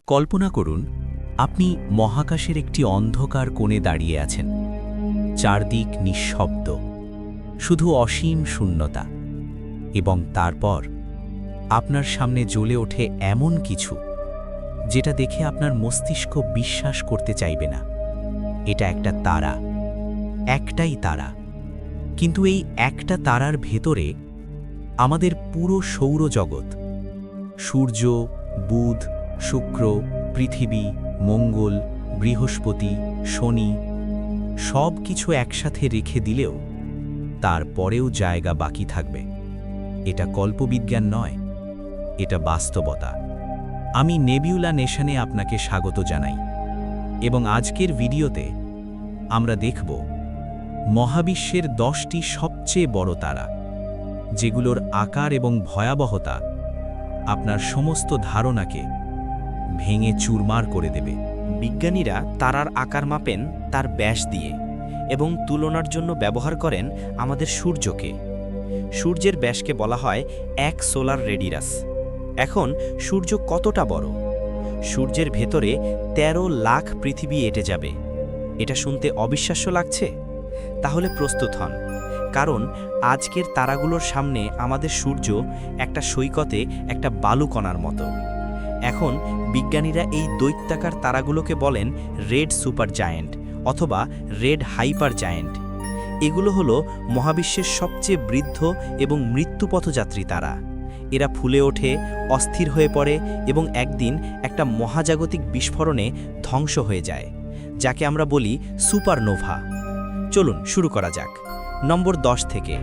কল্পনা করুন আপনি মহাকাশের একটি অন্ধকার কোণে দাঁড়িয়ে আছেন। চারদিক নিঃশব্দ, শুধু অসীম শূন্যতা। এবং তারপর আপনার সামনে জ্বলে ওঠে এমন কিছু যেটা দেখে আপনার মস্তিষ্ক বিশ্বাস করতে চাইবে না। এটা একটা তারা, একটাই তারা। কিন্তু এই একটা তারার ভেতরে আমাদের পুরো সৌরজগৎ, সূর্য, বুধ, শুক্র, পৃথিবী, মঙ্গল, বৃহস্পতি, শনি, সব কিছু একসাথে রেখে দিলেও তারপরেও জায়গা বাকি থাকবে। এটা কল্পবিজ্ঞান নয়, এটা বাস্তবতা। আমি নেবিউলা নেশনে আপনাকে স্বাগত জানাই এবং আজকের ভিডিওতে আমরা দেখব মহাবিশ্বের 10টি সবচেয়ে বড় তারা, যেগুলোর আকার এবং ভয়াবহতা আপনার সমস্ত ধারণাকে ভেঙে চুরমার করে দেবে। বিজ্ঞানীরা তারার আকার মাপেন তার ব্যাস দিয়ে এবং তুলনার জন্য ব্যবহার করেন আমাদের সূর্যকে। সূর্যের ব্যাসকে বলা হয় 1 সোলার রেডিয়াস। এখন সূর্য কতটা বড়? সূর্যের ভেতরে 13 লাখ পৃথিবী এঁটে যাবে। এটা শুনতে অবিশ্বাস্য লাগছে? তাহলে প্রস্তুত হন, কারণ আজকের তারাগুলোর সামনে আমাদের সূর্য একটা সৈকতে একটা বালুকণার মতো। এখন বিজ্ঞানীরা এই দৈত্যাকার তারাগুলোকে বলেন রেড সুপার জায়ান্ট অথবা রেড হাইপার জায়ান্ট। এগুলো হলো মহাবিশ্বের সবচেয়ে বৃদ্ধ এবং মৃত্যুপথযাত্রী তারা। এরা ফুলে ওঠে, অস্থির হয়ে পড়ে এবং একদিন একটা মহাজাগতিক বিস্ফোরণে ধ্বংস হয়ে যায়, যাকে আমরা বলি সুপারনোভা। চলুন শুরু করা যাক। নম্বর 10 থেকে।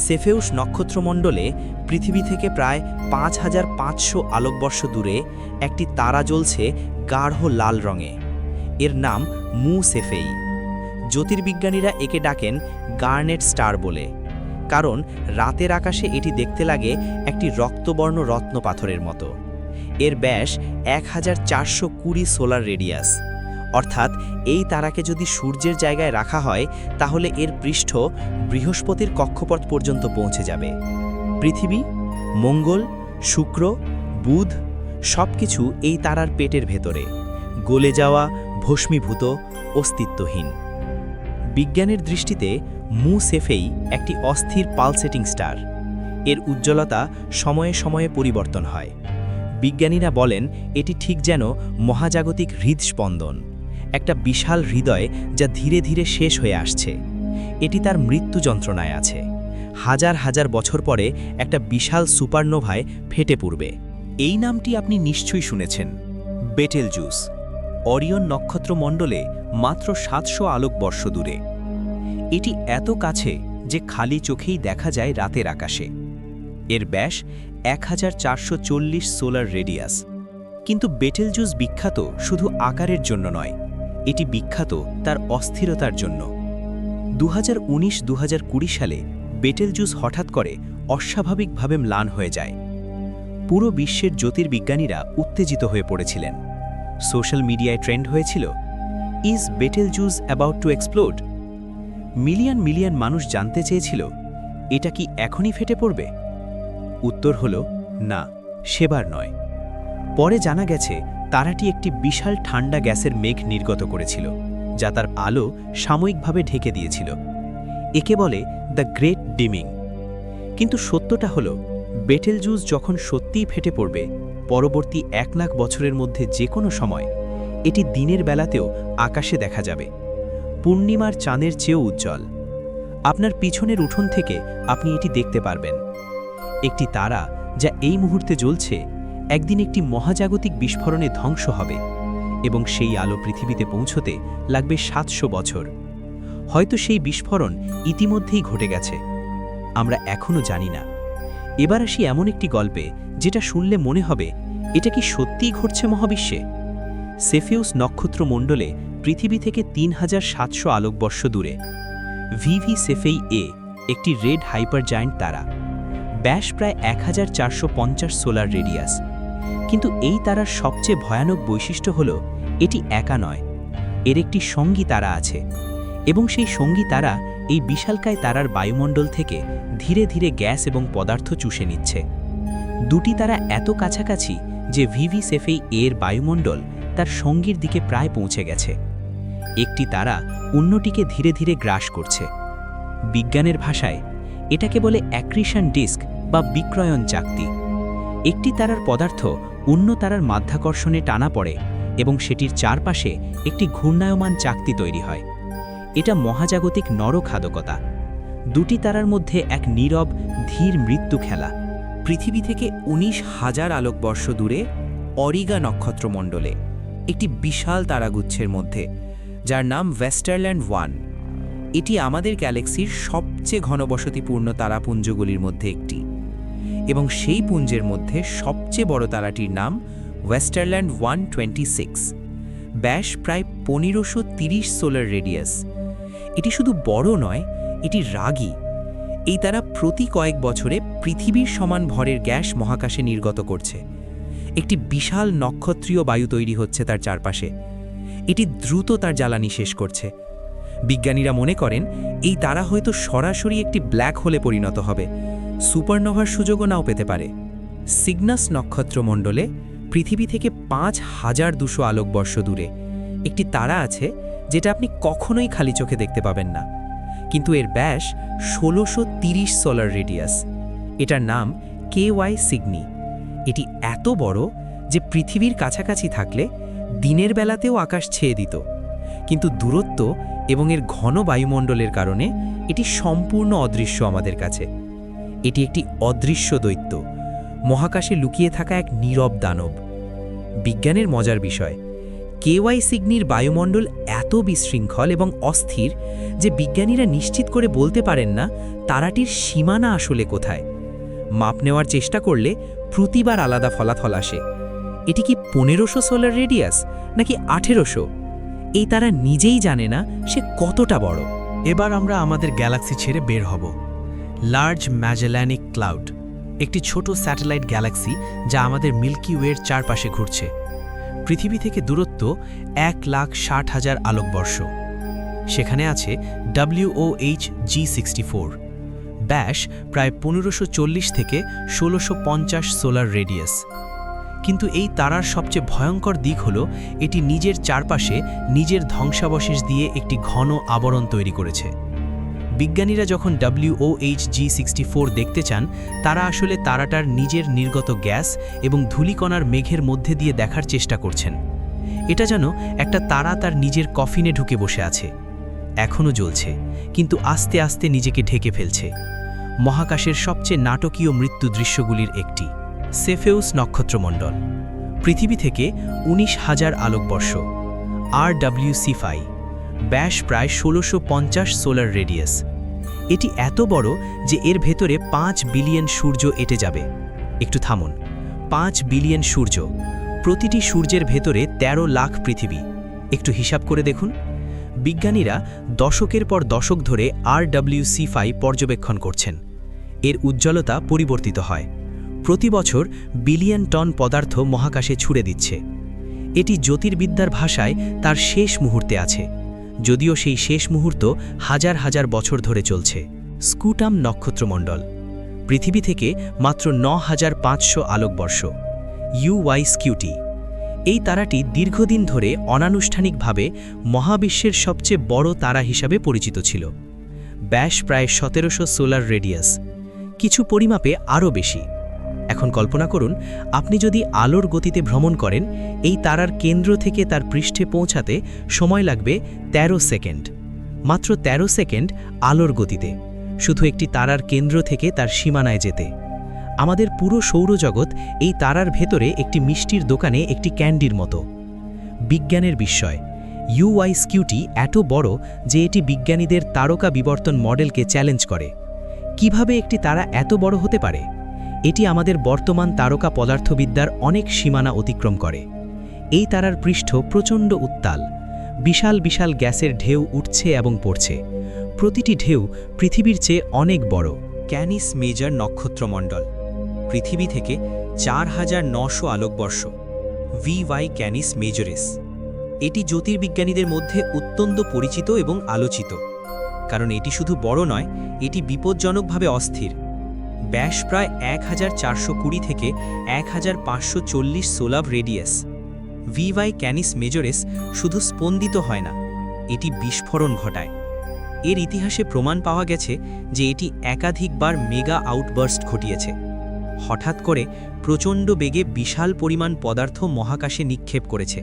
সেফেউস নক্ষত্রমণ্ডলে পৃথিবী থেকে প্রায় 5500 আলোকবর্ষ দূরে একটি তারা জ্বলছে গাঢ় লাল রঙে। এর নাম মু সেফেই। জ্যোতির্বিজ্ঞানীরা একে ডাকেন গার্নেট স্টার বলে, কারণ রাতের আকাশে এটি দেখতে লাগে একটি রক্তবর্ণ রত্ন পাথরের মতো। এর ব্যাস 1420 সোলার রেডিয়াস। অর্থাৎ এই তারাকে যদি সূর্যের জায়গায় রাখা হয় তাহলে এর পৃষ্ঠ বৃহস্পতির কক্ষপথ পর্যন্ত পৌঁছে যাবে। পৃথিবী, মঙ্গল, শুক্র, বুধ সবকিছু এই তারার পেটের ভেতরে, গলে যাওয়া, ভস্মীভূত, অস্তিত্বহীন। বিজ্ঞানের দৃষ্টিতে মু সেফেই একটি অস্থির পালসেটিং স্টার। এর উজ্জ্বলতা সময়ে সময়ে পরিবর্তন হয়। বিজ্ঞানীরা বলেন এটি ঠিক যেন মহাজাগতিক হৃদস্পন্দন, একটা বিশাল হৃদয় যা ধীরে ধীরে শেষ হয়ে আসছে। এটি তার মৃত্যু যন্ত্রণায় আছে। হাজার হাজার বছর পরে একটা বিশাল সুপারনোভায় ফেটে পড়বে। এই নামটি আপনি নিশ্চয়ই শুনেছেন, বেটেলজুস। অরিয়ন নক্ষত্রমণ্ডলে মাত্র 700 আলোকবর্ষ দূরে। এটি এত কাছে যে খালি চোখেই দেখা যায় রাতের আকাশে। এর ব্যাস 1440 সোলার রেডিয়াস। কিন্তু বেটেলজুস বিখ্যাত শুধু আকারের জন্য নয়, এটি বিখ্যাত তার অস্থিরতার জন্য। 2019-2020 সালে বেটেলজুস হঠাৎ করে অস্বাভাবিকভাবে ম্লান হয়ে যায়। পুরো বিশ্বের জ্যোতির্বিজ্ঞানীরা উত্তেজিত হয়ে পড়েছিলেন। সোশ্যাল মিডিয়ায় ট্রেন্ড হয়েছিল, is Betelgeuse about to explode? Million million মানুষ জানতে চেয়েছিল, এটা কি এখনই ফেটে পড়বে? উত্তর হলো না, সেবার নয়। পরে জানা গেছে তারাটি একটি বিশাল ঠান্ডা গ্যাসের মেঘ নির্গত করেছিল, যা তার আলো সাময়িকভাবে ঢেকে দিয়েছিল। একে বলে দ্য গ্রেট ডিমিং। কিন্তু সত্যটা হলো, বেটেলজুস যখন সত্যিই ফেটে পড়বে, পরবর্তী 1 লাখ বছরের মধ্যে যে কোনো সময় এটি দিনের বেলাতেও আকাশে দেখা যাবে, পূর্ণিমার চাঁদের চেয়েও উজ্জ্বল। আপনার পিছনের উঠোন থেকে আপনি এটি দেখতে পারবেন। একটি তারা যা এই মুহূর্তে জ্বলছে, একদিন একটি মহাজাগতিক বিস্ফোরণে ধ্বংস হবে এবং সেই আলো পৃথিবীতে পৌঁছতে লাগবে 700 বছর। হয়তো সেই বিস্ফোরণ ইতিমধ্যেই ঘটে গেছে, আমরা এখনও জানি না। এবার আসি এমন একটি গল্পে যেটা শুনলে মনে হবে এটা কি সত্যিই ঘটছে মহাবিশ্বে। সেফেউস নক্ষত্রমণ্ডলে পৃথিবী থেকে 3700 আলোকবর্ষ দূরে ভিভি সেফেই এ একটি রেড হাইপার জায়ান্ট তারা। ব্যাস প্রায় 1450 সোলার রেডিয়াস। কিন্তু এই তারার সবচেয়ে ভয়ানক বৈশিষ্ট্য হল এটি একা নয়, এর একটি সঙ্গী তারা আছে, এবং সেই সঙ্গী তারা এই বিশালকায় তারার বায়ুমণ্ডল থেকে ধীরে ধীরে গ্যাস এবং পদার্থ চুষে নিচ্ছে। দুটি তারা এত কাছাকাছি যে ভিভি সেফেই এর বায়ুমণ্ডল তার সঙ্গীর দিকে প্রায় পৌঁছে গেছে। একটি তারা অন্যটিকে ধীরে ধীরে গ্রাস করছে। বিজ্ঞানের ভাষায় এটাকে বলে অ্যাক্রিশন ডিস্ক বা বিক্রয়ণ চাকতি। একটি তারার পদার্থ অন্য তারার মাধ্যাকর্ষণে টানা পড়ে এবং সেটির চারপাশে একটি ঘূর্ণায়মান চাকতি তৈরি হয়। এটা মহাজাগতিক নরখাদকতা। দুটি তারার মধ্যে এক নীরব ধীর মৃত্যু খেলা। পৃথিবী থেকে 19,000 আলোকবর্ষ দূরে অরিগা নক্ষত্রমণ্ডলে একটি বিশাল তারাগুচ্ছের মধ্যে, যার নাম ওয়েস্টারল্যান্ড 1। এটি আমাদের গ্যালাক্সির সবচেয়ে ঘনবসতিপূর্ণ তারাপুঞ্জগুলির মধ্যে একটি, এবং সেই পুঞ্জের মধ্যে সবচেয়ে বড় তারাটির নাম ওয়েস্টারল্যান্ড 126। ব্যাস প্রায় 1530 সোলার রেডিয়াস। এটি শুধু বড় নয়, এটি রাগী। এই তারা প্রতি কয়েক বছরে পৃথিবীর সমান ভরের গ্যাস মহাকাশে নির্গত করছে। একটি বিশাল নক্ষত্রীয় বায়ু তৈরি হচ্ছে তার চারপাশে। এটি দ্রুত তার জ্বালানি শেষ করছে। বিজ্ঞানীরা মনে করেন এই তারা হয়তো সরাসরি একটি ব্ল্যাক হোলে পরিণত হবে, সুপারনোভার সুযোগও নাও পেতে পারে। সিগনাস নক্ষত্রমণ্ডলে পৃথিবী থেকে 5200 আলোকবর্ষ দূরে একটি তারা আছে যেটা আপনি কখনোই খালি চোখে দেখতে পাবেন না, কিন্তু এর ব্যাস 1630 সোলার রেডিয়াস। এটার নাম KY সিগনি। এটি এত বড় যে পৃথিবীর কাছাকাছি থাকলে দিনের বেলাতেও আকাশ ছেয়ে দিত, কিন্তু দূরত্ব এবং এর ঘন বায়ুমণ্ডলের কারণে এটি সম্পূর্ণ অদৃশ্য আমাদের কাছে। এটি একটি অদৃশ্য দৈত্য, মহাকাশে লুকিয়ে থাকা এক নীরব দানব। বিজ্ঞানের মজার বিষয়, KY সিগনির বায়ুমণ্ডল এত বিশৃঙ্খল এবং অস্থির যে বিজ্ঞানীরা নিশ্চিত করে বলতে পারেন না তারাটির সীমানা আসলে কোথায়। মাপ নেওয়ার চেষ্টা করলে প্রতিবার আলাদা ফলাফল আসে। এটি কি 1500 সোলার রেডিয়াস নাকি 1800? এই তারা নিজেই জানে না সে কতটা বড়। এবার আমরা আমাদের গ্যালাক্সি ছেড়ে বের হব। লার্জ ম্যাজেলানিক ক্লাউড, একটি ছোট স্যাটেলাইট গ্যালাক্সি যা আমাদের মিল্কি ওয়ের চারপাশে ঘুরছে। পৃথিবী থেকে দূরত্ব 1,60,000 আলোকবর্ষ। সেখানে আছে WOH G64, ব্যাস প্রায় 1540 থেকে 1650 সোলার রেডিয়াস। কিন্তু এই তারার সবচেয়ে ভয়ঙ্কর দিক হল এটি নিজের চারপাশে নিজের ধ্বংসাবশেষ দিয়ে একটি ঘন আবরণ তৈরি করেছে। বিজ্ঞানীরা যখন WOH G64 দেখতে চান, তারা আসলে তারাটার নিজের নির্গত গ্যাস এবং ধূলিকণার মেঘের মধ্যে দিয়ে দেখার চেষ্টা করছেন। এটা যেন একটা তারা তার নিজের কফিনে ঢুকে বসে আছে, এখনও জ্বলছে কিন্তু আস্তে আস্তে নিজেকে ঢেকে ফেলছে। মহাকাশের সবচেয়ে নাটকীয় মৃত্যু দৃশ্যগুলির একটি সেফেউস নক্ষত্রমণ্ডল, পৃথিবী থেকে 19,000 আলোকবর্ষ, RWC5, ব্যাস প্রায় 1650 সোলার রেডিয়াস। এটি এত বড় যে এর ভেতরে 5 বিলিয়ন সূর্য এঁটে যাবে। একটু থামুন, 5 বিলিয়ন সূর্য, প্রতিটি সূর্যের ভেতরে 13 লাখ পৃথিবী। একটু হিসাব করে দেখুন। বিজ্ঞানীরা দশকের পর দশক ধরে RWC5 পর্যবেক্ষণ করছেন। এর উজ্জ্বলতা পরিবর্তিত হয়, প্রতি বছর বিলিয়ন টন পদার্থ মহাকাশে ছুড়ে দিচ্ছে। এটি জ্যোতির্বিদ্যার ভাষায় তার শেষ মুহূর্তে আছে, যদিও সেই শেষ মুহূর্ত হাজার হাজার বছর ধরে চলছে। স্কুটাম নক্ষত্রমণ্ডল, পৃথিবী থেকে মাত্র 9500 আলোকবর্ষ, UY স্কিউটি। এই তারাটি দীর্ঘদিন ধরে অনানুষ্ঠানিকভাবে মহাবিশ্বের সবচেয়ে বড় তারা হিসাবে পরিচিত ছিল। ব্যাস প্রায় 1700 সোলার রেডিয়াস, কিছু পরিমাপে আরও বেশি। এখন কল্পনা করুন, আপনি যদি আলোর গতিতে ভ্রমণ করেন, এই তারার কেন্দ্র থেকে তার পৃষ্ঠে পৌঁছাতে সময় লাগবে 13 সেকেন্ড। মাত্র 13 সেকেন্ড আলোর গতিতে, শুধু একটি তারার কেন্দ্র থেকে তার সীমানায় যেতে। আমাদের পুরো সৌরজগৎ এই তারার ভেতরে একটি মিষ্টির দোকানে একটি ক্যান্ডির মতো। বিজ্ঞানের বিস্ময়, UY স্কিউটি এত বড় যে এটি বিজ্ঞানীদের তারকা বিবর্তন মডেলকে চ্যালেঞ্জ করে। কিভাবে একটি তারা এত বড় হতে পারে? এটি আমাদের বর্তমান তারকা পদার্থবিদ্যার অনেক সীমানা অতিক্রম করে। এই তারার পৃষ্ঠ প্রচণ্ড উত্তাল, বিশাল বিশাল গ্যাসের ঢেউ উঠছে এবং পড়ছে। প্রতিটি ঢেউ পৃথিবীর চেয়ে অনেক বড়। ক্যানিস মেজর নক্ষত্রমণ্ডল, পৃথিবী থেকে 4900 আলোকবর্ষ, VY ক্যানিস মেজরেস। এটি জ্যোতির্বিজ্ঞানীদের মধ্যে অত্যন্ত পরিচিত এবং আলোচিত, কারণ এটি শুধু বড় নয়, এটি বিপজ্জনকভাবে অস্থির। ব্যাস প্রায় 1420 থেকে 1540 সোলার রেডিয়াস। ভিভাই ক্যানিস মেজরেস শুধু স্পন্দিত হয় না, এটি বিস্ফোরণ ঘটায়। এর ইতিহাসে প্রমাণ পাওয়া গেছে যে এটি একাধিকবার মেগা আউটবার্স্ট ঘটিয়েছে। হঠাৎ করে প্রচণ্ড বেগে বিশাল পরিমাণ পদার্থ মহাকাশে নিক্ষেপ করেছে।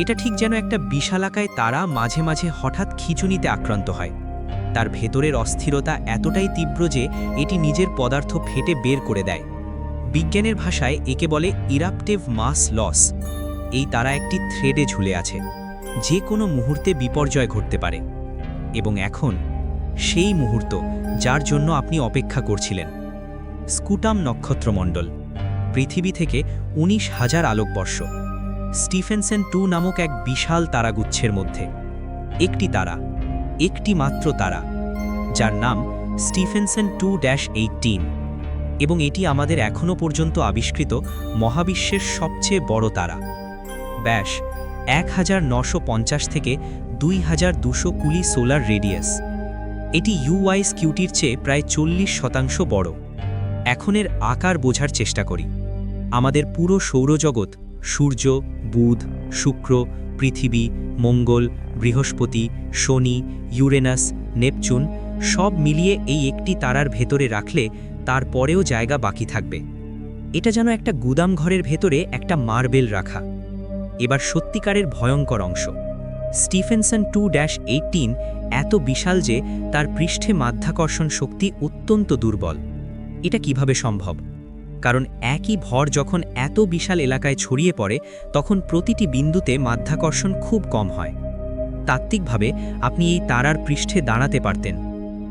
এটা ঠিক যেন একটা বিশালাকায় তারা মাঝে মাঝে হঠাৎ খিঁচুনিতে আক্রান্ত হয়। তার ভেতরের অস্থিরতা এতটাই তীব্র যে এটি নিজের পদার্থ ফেটে বের করে দেয়। বিজ্ঞানের ভাষায় একে বলে ইরাপটিভ মাস লস। এই তারা একটি থ্রেডে ঝুলে আছে, যে কোনো মুহূর্তে বিপর্যয় ঘটতে পারে। এবং এখন সেই মুহূর্ত যার জন্য আপনি অপেক্ষা করছিলেন। স্কুটাম নক্ষত্রমণ্ডল, পৃথিবী থেকে 19,000 আলোকবর্ষ। স্টিফেনসন 2 নামক এক বিশাল তারাগুচ্ছের মধ্যে একটি তারা, একটি মাত্র তারা, যার নাম স্টিফেনসন 2-18, এবং এটি আমাদের এখনও পর্যন্ত আবিষ্কৃত মহাবিশ্বের সবচেয়ে বড় তারা। ব্যাস 1950 থেকে 2220 সোলার রেডিয়াস। এটি ইউআইএসকিউটির চেয়ে প্রায় 40% বড়। এখন এর আকার বোঝার চেষ্টা করি। আমাদের পুরো সৌরজগৎ, সূর্য, বুধ, শুক্র, পৃথিবী, মঙ্গল, বৃহস্পতি, শনি, ইউরেনাস, নেপচুন সব মিলিয়ে এই একটি তারার ভেতরে রাখলে তারপরেও জায়গা বাকি থাকবে। এটা যেন একটা গুদাম ঘরের ভেতরে একটা মার্বেল রাখা। এবার সত্যিকারের ভয়ঙ্কর অংশ। স্টিফেনসন 2-18 এত বিশাল যে তার পৃষ্ঠে মাধ্যাকর্ষণ শক্তি অত্যন্ত দুর্বল। এটা কিভাবে সম্ভব? কারণ একই ভর যখন এত বিশাল এলাকায় ছড়িয়ে পড়ে তখন প্রতিটি বিন্দুতে মাধ্যাকর্ষণ খুব কম হয়। তাত্ত্বিকভাবে আপনি এই তারার পৃষ্ঠে দাঁড়াতে পারতেন,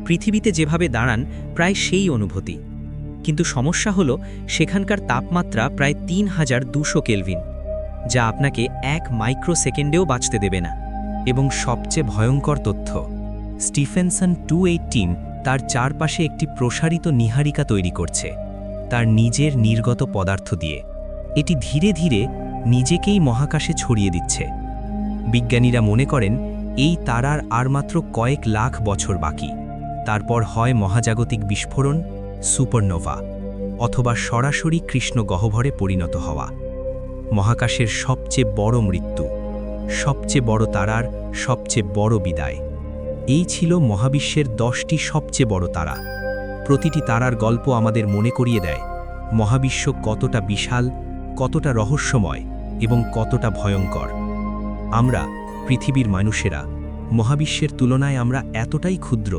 পৃথিবীতে যেভাবে দাঁড়ান প্রায় সেই অনুভূতি। কিন্তু সমস্যা হলো সেখানকার তাপমাত্রা প্রায় 3200 কেলভিন, যা আপনাকে 1 মাইক্রোসেকেন্ডেও বাঁচতে দেবে না। এবং সবচেয়ে ভয়ঙ্কর তথ্য, স্টিফেনসন 2-18 তার চারপাশে একটি প্রসারিত নীহারিকা তৈরি করছে তার নিজের নির্গত পদার্থ দিয়ে। এটি ধীরে ধীরে নিজেকেই মহাকাশে ছড়িয়ে দিচ্ছে। বিজ্ঞানীরা মনে করেন এই তারার আর মাত্র কয়েক লাখ বছর বাকি। তারপর হয় মহাজাগতিক বিস্ফোরণ, সুপারনোভা, অথবা সরাসরি কৃষ্ণ গহ্বরে পরিণত হওয়া। মহাকাশের সবচেয়ে বড় মৃত্যু, সবচেয়ে বড় তারার সবচেয়ে বড় বিদায়। এই ছিল মহাবিশ্বের 10টি সবচেয়ে বড় তারা। প্রতিটি তারার গল্প আমাদের মনে করিয়ে দেয় মহাবিশ্ব কতটা বিশাল, কতটা রহস্যময় এবং কতটা ভয়ঙ্কর। আমরা, পৃথিবীর মানুষেরা, মহাবিশ্বের তুলনায় আমরা এতটাই ক্ষুদ্র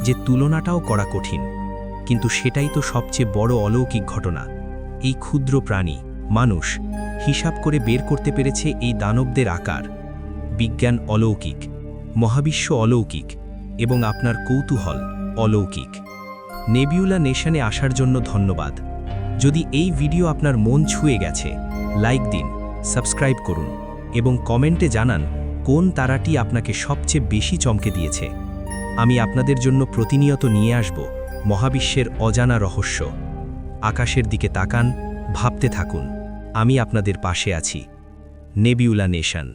যে তুলনাটাও করা কঠিন। কিন্তু সেটাই তো সবচেয়ে বড় অলৌকিক ঘটনা। এই ক্ষুদ্র প্রাণী, মানুষ, হিসাব করে বের করতে পেরেছে এই দানবদের আকার। বিজ্ঞান অলৌকিক, মহাবিশ্ব অলৌকিক, এবং আপনার কৌতূহল অলৌকিক। নেবিউলা নেশনে আসার জন্য ধন্যবাদ। যদি এই ভিডিও আপনার মন ছুঁয়ে গেছে, লাইক দিন, সাবস্ক্রাইব করুন এবং কমেন্টে জানান কোন তারাটি আপনাকে সবচেয়ে বেশি চমকে দিয়েছে। আমি আপনাদের জন্য প্রতিনিয়ত নিয়ে আসব মহাবিশ্বের অজানা রহস্য। আকাশের দিকে তাকান, ভাবতে থাকুন, আমি আপনাদের পাশে আছি। Nebula nation.